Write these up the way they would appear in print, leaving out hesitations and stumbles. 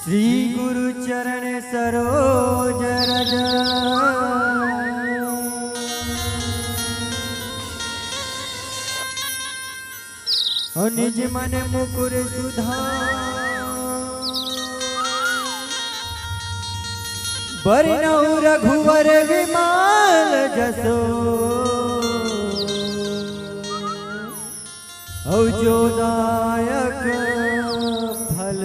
श्री गुरु चरण सरोज रज निज मन मुकुर सुधार बरनऊ रघुवर विमल जसो औजोदायक फल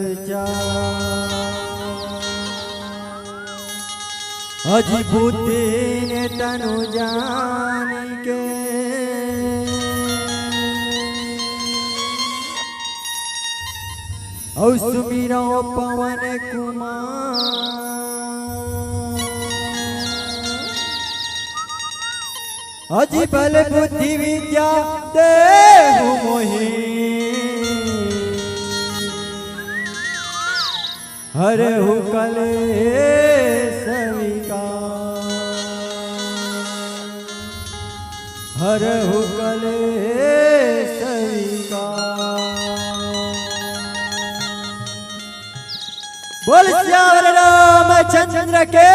अजिबुद्धि ने तनु जान के औ सुमिरो पवन कुमार अजि बल बुद्धि विद्या देहु मोहि हरहु कलेश हरहु कलेश बोल श्याम रामचंद्र के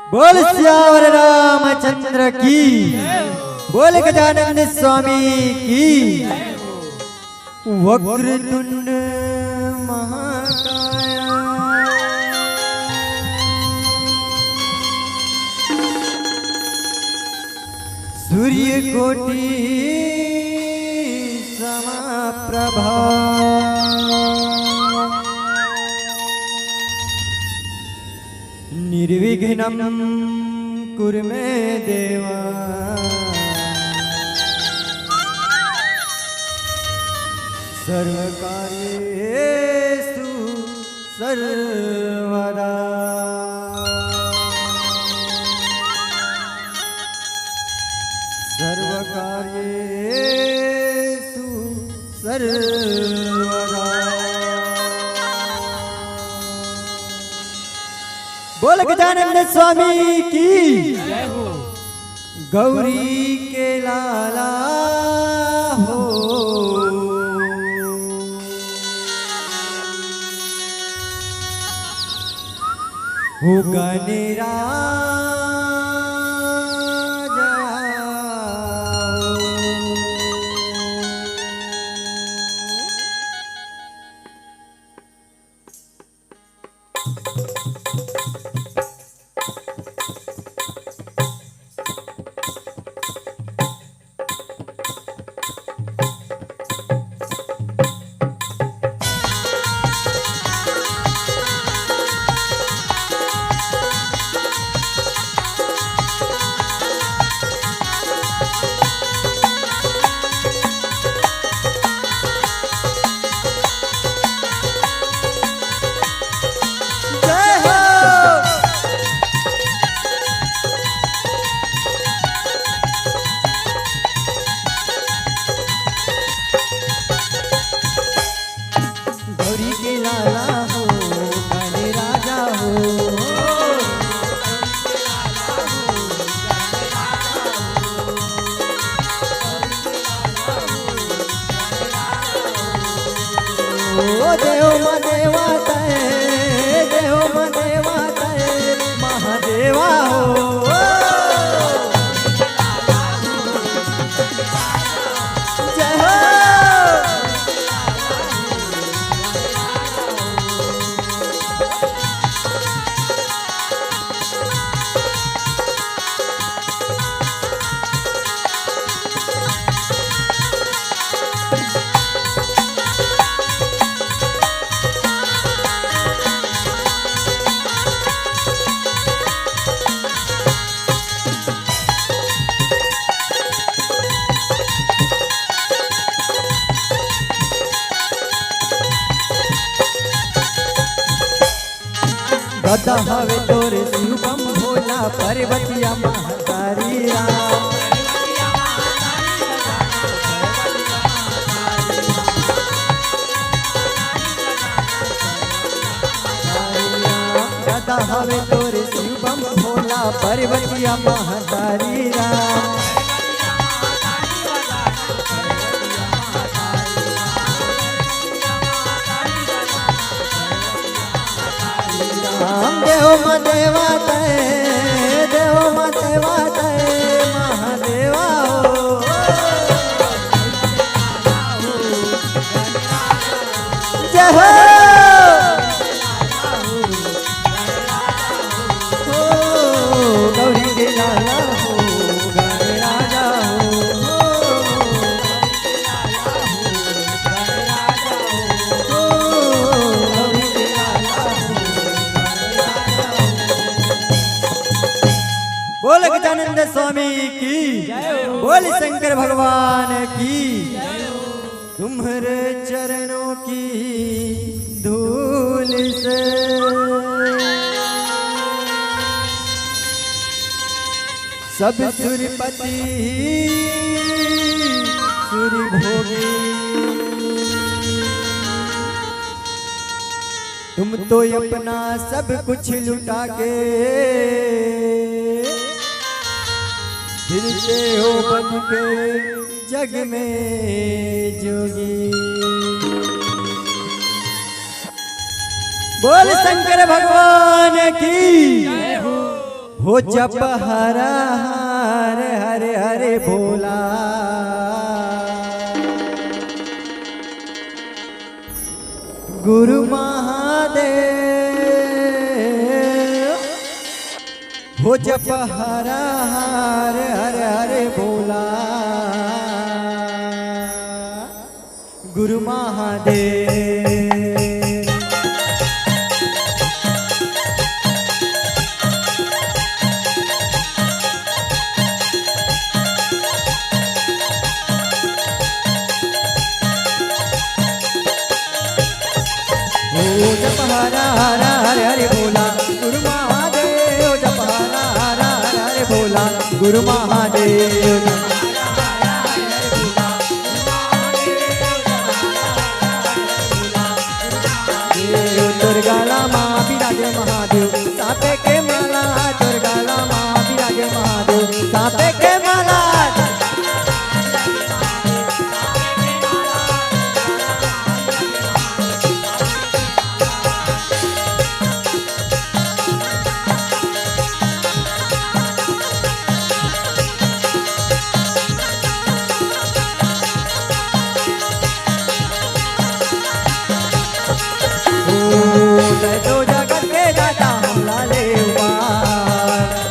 बोल श्यावर रामचंद्र की, बोल गजानन स्वामी की। वक्रतुंड महाकाय, सूर्य कोटि समप्रभा, निर्विघ्नं कुरु मे देव। सर्वकार्येषु सर्वदा, सर्वकार्येषु सर्वदा। बोल गजानन स्वामी की, गौरी के लाला हो, गणेरा देव देवा देव देवा महादेवा हो। जय हो गदा हवे तोरे शिवम भोला, पर्वतिया महातारी राम। गदा हवे तोरे शिवम भोला, पर्वतिया महातारी राम। देव देवा देव देवा महादेवा हो। जय हो गौरी के लाला हो, गणे राजा हो। बोल गजानन स्वामी की, बोल शंकर भगवान की। तुम्हारे चरणों की धूल से सब सुरपति सुर भोगी। तुम तो अपना सब कुछ लुटा के फिरते हो बन के जग में जोगी। बोल शंकर भगवान की, हो जप हरा हरे हरे हरे भोला गुरु महादेव हो जप हरा हरे हरे हरे भोला गुरु महादेव जप हरा हरा हरे हरे भोला गुरु महादेव जप हरा हरा हरे हरे भोला गुरु महादेव दुर्गाला माँ विराजे महादेव सापे के माला दुर्गाला माँ विराजे महादेव सापे के माला तो जगत के दाता हमला लेवा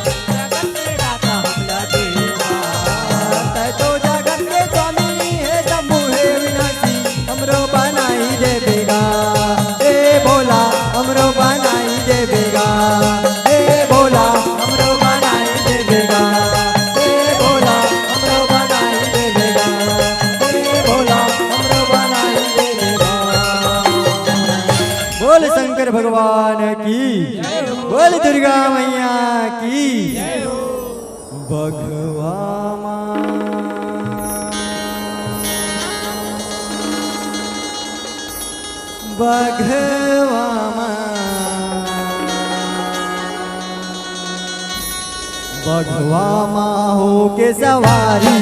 जगत के दाता हमला देवा तो जगत के स्वामी है शंभु है विनाशी हमरो बनाई देवेगा ए भोला हमरो बनाई देवेगा ए भोला हमरो बनाई देवेगा ए भोला हमरो बनाई देवेगा ए भोला हमरो बनाई देवेगा। बोल शंकर भगवान की बोल दुर्गा मैया की बघवा बघवा माँ हो के सवारी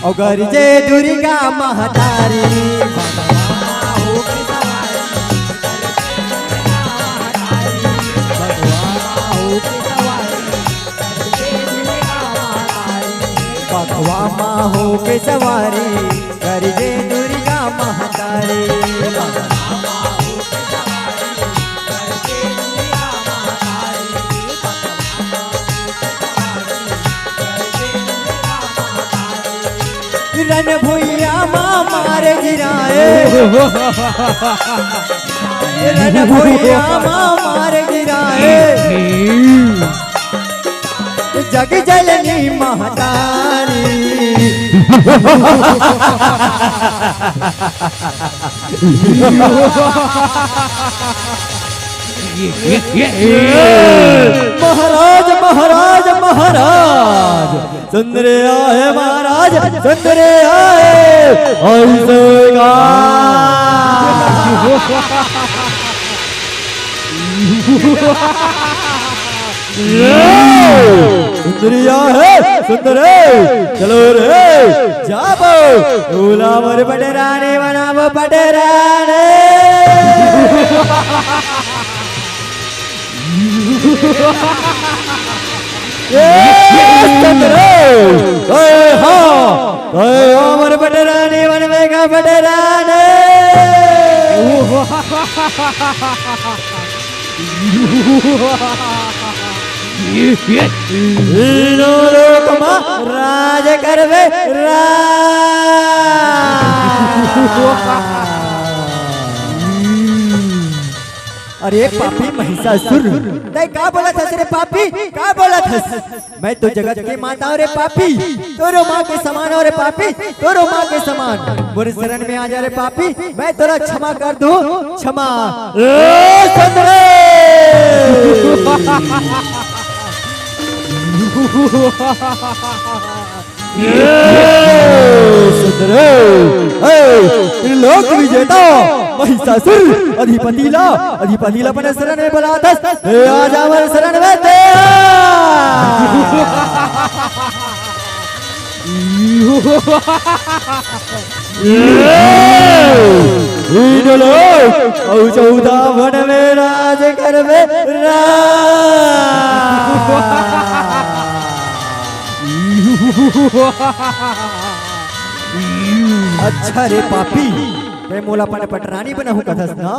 अगर जय दुर्गा महतारी बघवा माँ हो के सवारी कर जय दुर्गा महतारी रन भुइया माँ मारे गिराए रन भुइया माँ मारे गिराए जग जननी महतारी महाराज महाराज महाराज सुंदर आए महाराज सुंदर आए सुंदरिया है सुंदर चलो रे जाबो भोला मोर पटराने बनाबो पटराने मोर पटराने बनवेगा पटराने राज करवे अरे पापी महिषासुर नहीं का बोला था रे पापी का बोला था मैं तो जगत के माता रे पापी तोरो माँ के समान और पापी तोरो माँ के समान मोरे शरण में आ जा रे पापी मैं तोरा क्षमा कर दूं क्षमा लोक विजेता महिषासुर अधिपति ला अपने शरण में बुला दस आ जावर शरण में और 14 वन में राज करवे अच्छा रे पापी मैं मोला अपन पटरानी बनाहू कथस ना।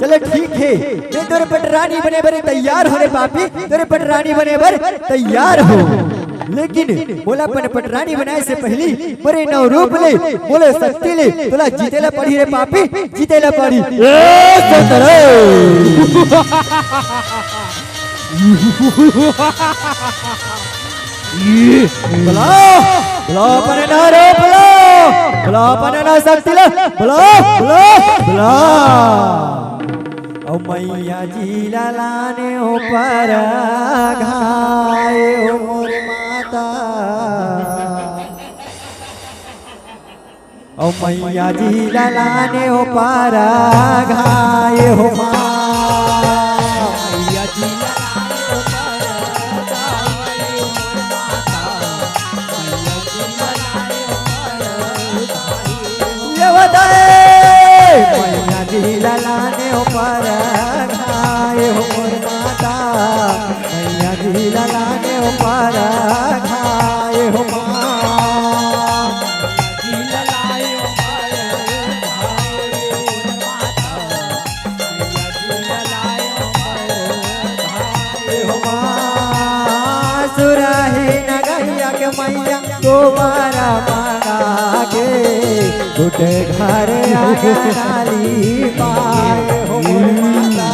चलो ठीक है मैं तेरे पटरानी बने बर तैयार हो रे पापी, तेरे पटरानी बने बर तैयार हो। लेकिन बोला अपन पटरानी बनाए से पहले मरे नौ रूप ले बोले शक्ति ले तोला जीतेला पड़ी रे पापी, जीतेला पड़ी। बुलाओ बुलाओ अपने ना रे बुलाओ बुलाओ अपने ना शक्ति ले बुलाओ बुलाओ बुलाओ। ओ मैया जी लाने ऊपर घाए ओ मोर माता, ओ मैया जी लाने ऊपर घाए हो माँ, मैया जी मैया जी लाने ऊपर घाए हो मोर माता, मैया जी लाने ऊपर घाए हो माँ। सुराही नगैया के मैया दोबारा मांगा के टूटे घर आंगनाली पाए हो मोर माता,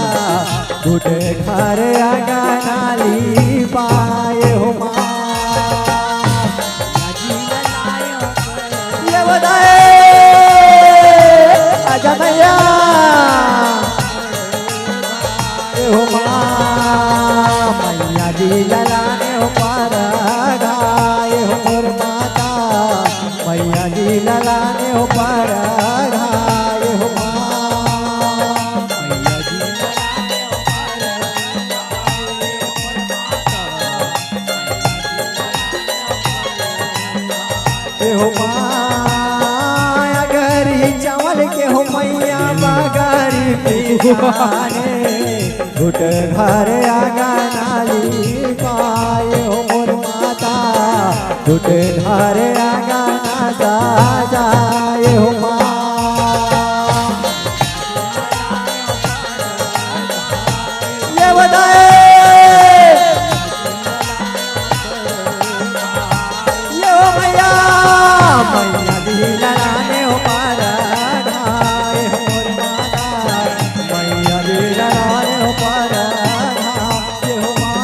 टूटे घर आंगनाली पाए हो माँ। ये बताए आजा मैया हो माँ, मैया जी लाने ऊपर घाए हो मोर माता, मैया जी लाने ऊपर घाए हो माँ, मैया जी हो माँ। अगरी चावल के हो मैया बगरी पिछाने घुट घर आंगनाली पाए हो मोर माता, घुट घर आंगना जाए हो माँ। ये बताए ये मैया मैया जी लाने ऊपर घाए हो मोर माता, मैया जी लाने ऊपर घाए हो माँ।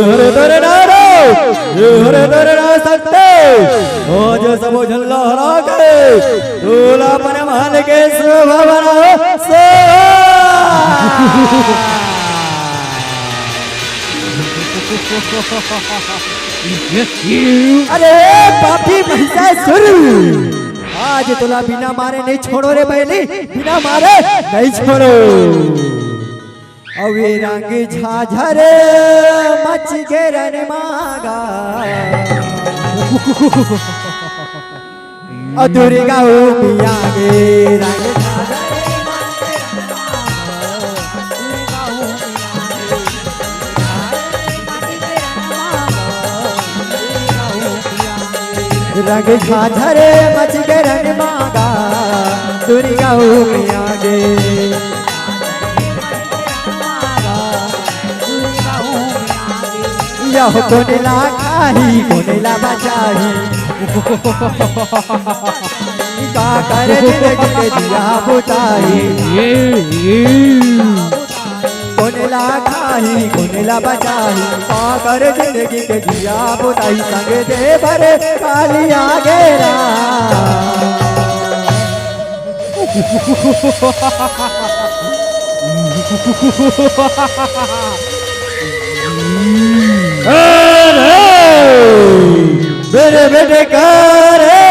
हरे तेरे नारो हरे तेरे ना सकते ओ जो सब झल्ला हरा के दूल्हा अपने महल के शोभा बनाओ से। अरे पापी महिषासुर आज तुला बिना मारे नहीं छोड़ो रे पहले, बिना मारे नहीं छोड़ो। अवे रंग झाझर मच के रन मागा दुर्गा मिया गे रंग रंग झाझर मच के रन मागा दुर्गा मिया गे। यह कोनेला खाही कोनेला बचाही का कर जिंदगी के दिया बुताई, कोनेला खाही कोनेला बचाही का कर जिंदगी के दिया बुताई। संग दे भरे कालिया गेरा मेरे बेटे का रे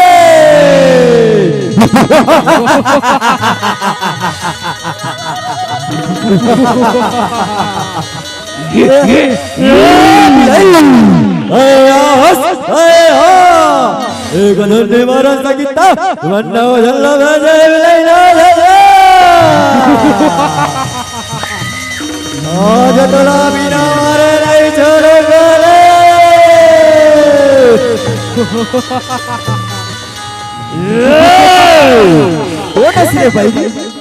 एक धन्य मारा सकिता वन्ना वजल्ला वजय विलैना आज तोला बिना मारे नहीं छोड़ेगा रे कौन असरे भाई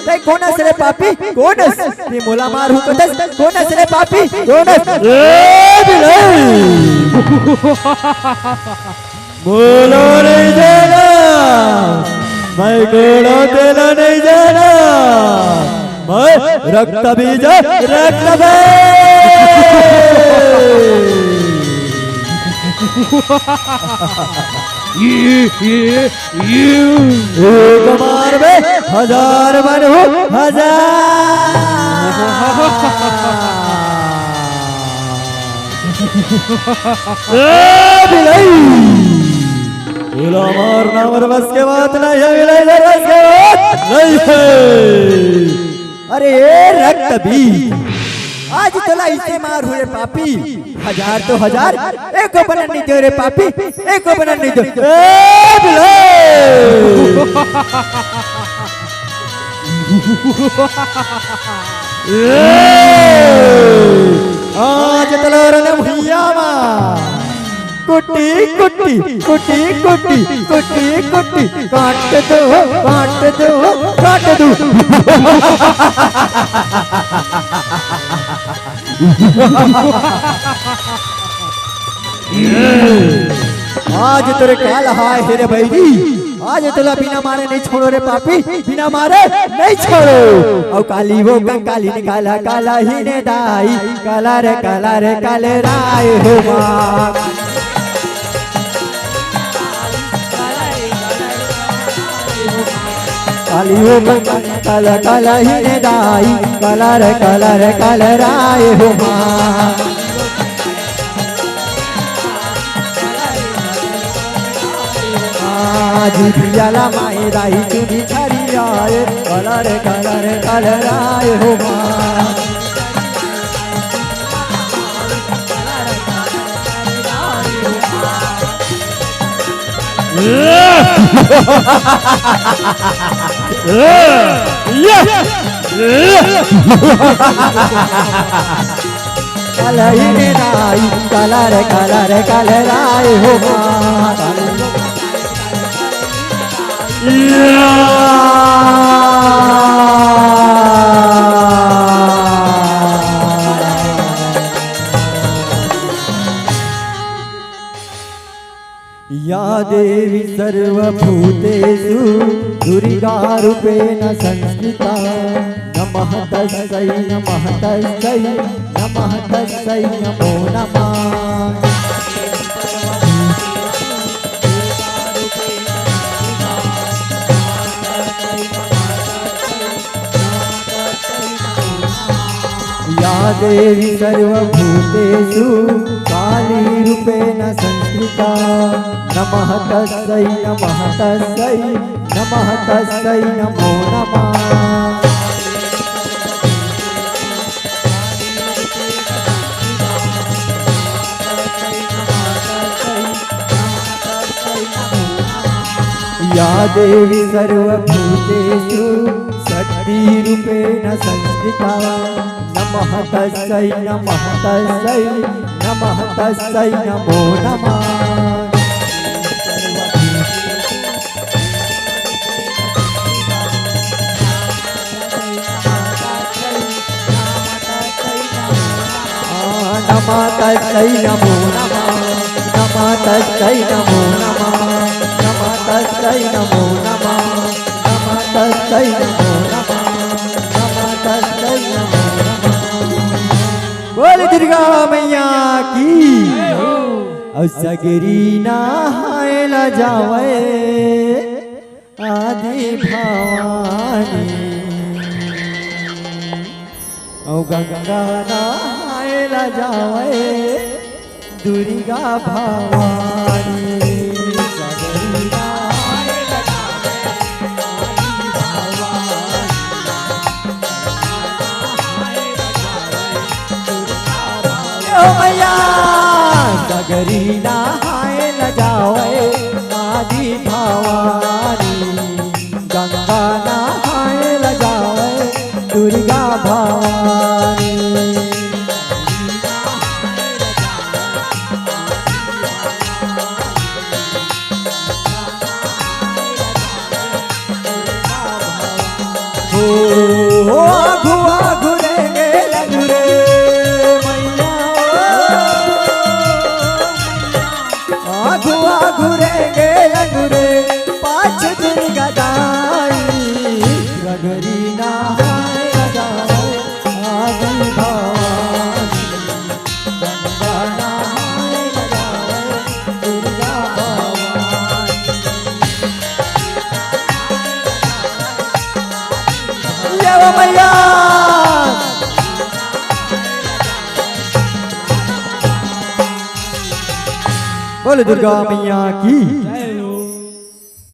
ते कौन असरे पापी कौन अस ते मोला मार हुकतस कौन असरे पापी कौन अस बोलो नहीं जाना मैं गोड़ो तेला नहीं जाना मैं रक्त बीज रक्त एक मार में हजार बनू हजार बोला मारना मर बस के बात नहीं है विलय बस के बात नहीं है। अरे रक्त बीज आज तोला इसे मार हुए पापी हजार तो हजार एक को बनन नहीं दे रे पापी एक को बनन नहीं दे आज तलोर ने भैया मां कुटी कुटी कुटी कुटी कुटी कुटी काट दो काट दो काट दो आज तेरे काल हाय हेरे भाई जी आज तोला बिना मारे नहीं छोड़ो रे पापी बिना मारे नहीं छोड़ो और काली वो कंकाली निकाला काला ही ने दाई काला रे काले राय हो मां काली हो काला काला ही ने दाई काला रे काले राय हो मां आज पियाला माई राई चुनी छरी आए काला रे काले राय हो मां काला ही ने राई काला रे काले राय हो मां या देवी सर्वभूतेषु दुर्गा रूपेण संस्थिता नमः तस्यै नमः तस्यै नमः तस्यै नमो नमः या देवी सर्वभूतेषु काली रूपेण संस्कृता नमः तस्यै नमः तस्यै नमः तस्यै नमो नमः या देवी सर्वभूतेषु शक्तिरूपेण संस्थिता नमः तस्यै नमः तस्यै नमः तस्यै नमो नमः नमः तस्यै नमो नमः नमः तस्यै नमो नमः नमः तस्यै नमो नमः नमः तस्यै नमो नमः नमः तस्यै नमो नमः। बोल दुर्गा मैया की और सगरी नहायला जावे आदि भवानी गंगा नहाए ला जावे दुर्गा भवानी सगरी नहाए ला जावे ओ मैया सगरी नहाए ला जावे आदि भवानी गंगा नहाए ला जावे दुर्गा भवानी हो आघु आघु रे लगुरे मैया आघु आघु रे लगुरे पाछ दुर्गा दाई रगरी नहाए ला जावे आदि भवानी गंगा नहाए ला जावे दुर्गा भवानी जय हो मैया बोले दुर्गा मैया की